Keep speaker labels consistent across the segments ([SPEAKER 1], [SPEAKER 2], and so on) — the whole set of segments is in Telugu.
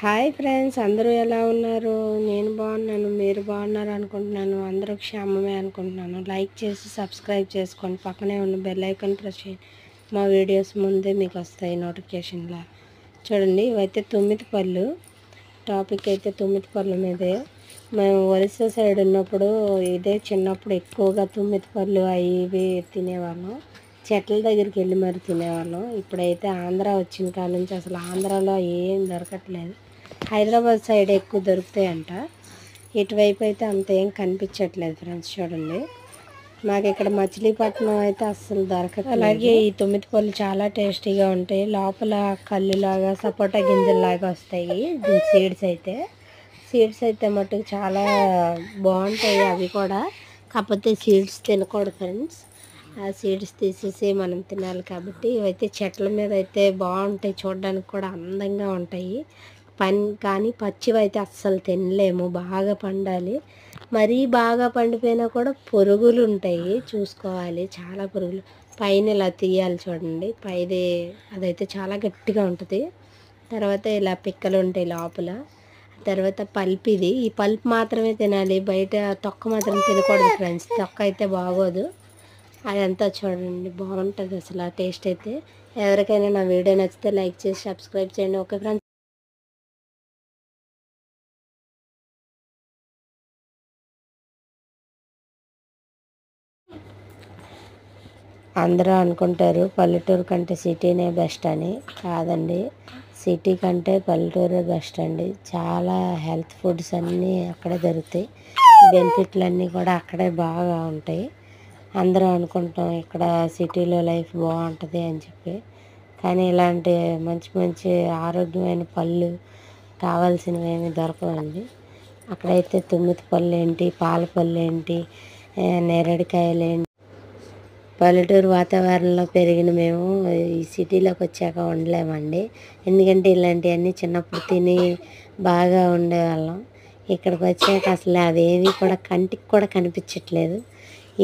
[SPEAKER 1] హాయ్ ఫ్రెండ్స్, అందరూ ఎలా ఉన్నారు? నేను బాగున్నాను, మీరు బాగున్నారు అనుకుంటున్నాను. అందరూ క్షేమమే అనుకుంటున్నాను. లైక్ చేసి సబ్స్క్రైబ్ చేసుకోండి, పక్కనే ఉన్న బెల్ ఐకాన్ ప్రెస్ చేయండి. మా వీడియోస్ ముందే మీకు వస్తాయి నోటిఫికేషన్లా. చూడండి, ఇవైతే తుమ్మిది పళ్ళు. టాపిక్ అయితే తుమ్మిది పళ్ళు మీదే. మేము ఒరిస్సా సైడ్ ఉన్నప్పుడు ఇదే చిన్నప్పుడు ఎక్కువగా తుమ్మిది పళ్ళు అవి ఇవి తినేవాళ్ళం. చెట్ల దగ్గరికి వెళ్ళి మరి తినేవాళ్ళం. ఇప్పుడైతే ఆంధ్ర వచ్చిన కాడ నుంచి అసలు ఆంధ్రాలో ఏం దొరకట్లేదు. హైదరాబాద్ సైడ్ ఎక్కువ దొరుకుతాయంట. ఇటువైపు అయితే అంత ఏం కనిపించట్లేదు ఫ్రెండ్స్. చూడండి, మాకు ఇక్కడ మచిలీపట్నం అయితే అస్సలు దొరకదు. అలాగే ఈ తుమ్మిది పళ్ళు చాలా టేస్టీగా ఉంటాయి. లోపల కళ్ళులాగా సపోటా గింజల్లాగా వస్తాయి. దీని సీడ్స్ అయితే మటుకు చాలా బాగుంటాయి. అవి కూడా కాకపోతే సీడ్స్ తినకూడదు ఫ్రెండ్స్. ఆ సీడ్స్ తీసేసి మనం తినాలి. కాబట్టి ఇవైతే చెట్ల మీద అయితే బాగుంటాయి, చూడడానికి కూడా అందంగా ఉంటాయి. కానీ పచ్చివైతే అస్సలు తినలేము, బాగా పండాలి. మరీ బాగా పండిపోయినా కూడా పురుగులు ఉంటాయి, చూసుకోవాలి. చాలా పురుగులు. పైన ఇలా తీయాలి చూడండి, పైది అదైతే చాలా గట్టిగా ఉంటుంది. తర్వాత ఇలా పిక్కలు ఉంటాయి లోపల. తర్వాత పల్ప్ ఇది. ఈ పల్ప్ మాత్రమే తినాలి, బయట తొక్క మాత్రం తినకూడదు ఫ్రెండ్స్. తొక్క అయితే బాగోదు. అదంతా చూడండి, బాగుంటుంది అసలు ఆ టేస్ట్ అయితే. ఎవరికైనా నా వీడియో నచ్చితే లైక్ చేసి సబ్స్క్రైబ్ చేయండి. Okay friends. అందరూ అనుకుంటారు పల్లెటూరు కంటే సిటీనే బెస్ట్ అని. కాదండి, సిటీ కంటే పల్లెటూరే బెస్ట్ అండి. చాలా హెల్త్ ఫుడ్స్ అన్నీ అక్కడే దొరుకుతాయి. బెనిఫిట్లు అన్నీ కూడా అక్కడే బాగా ఉంటాయి. అందరూ అనుకుంటాం ఇక్కడ సిటీలో లైఫ్ బాగుంటుంది అని చెప్పి. కానీ ఇలాంటి మంచి మంచి ఆరోగ్యమైన పళ్ళు కావాల్సినవి ఏమి దొరకవండి. అక్కడైతే తుమ్మిది పళ్ళు ఏంటి, పాల పళ్ళు ఏంటి, నేరేడుకాయలు ఏంటి. పల్లెటూరు వాతావరణంలో పెరిగిన మేము ఈ సిటీలోకి వచ్చాక ఉండలేమండి. ఎందుకంటే ఇలాంటివన్నీ చిన్నప్పుడు తిని బాగా ఉండేవాళ్ళం. ఇక్కడికి వచ్చాక అసలు అవేవి కూడా కంటికి కూడా కనిపించట్లేదు.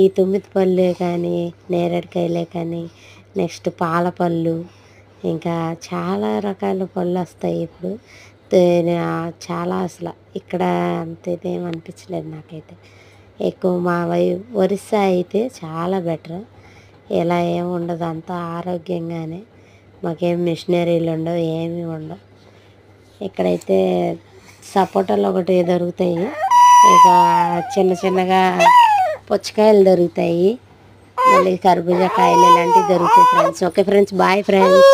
[SPEAKER 1] ఈ తుమ్మిది పళ్ళే కానీ, నేరేడుకాయలే కానీ, నెక్స్ట్ పాల పళ్ళు, ఇంకా చాలా రకాల పళ్ళు వస్తాయి ఇప్పుడు. చాలా అసలు ఇక్కడ అంత ఇదేం అనిపించలేదు నాకైతే. ఎక్కువ మా ఒరిస్సా అయితే చాలా బెటర్. ఇలా ఏమి ఉండదు, అంతా ఆరోగ్యంగానే. మాకేం మిషనరీలు ఉండవు, ఏమీ ఉండవు. ఇక్కడైతే సపోటాలు ఒకటి దొరుకుతాయి, ఇక చిన్న చిన్నగా పుచ్చకాయలు దొరుకుతాయి, మళ్ళీ కర్బూజా కాయలు ఇలాంటివి దొరుకుతాయి friends. Okay friends, bye friends.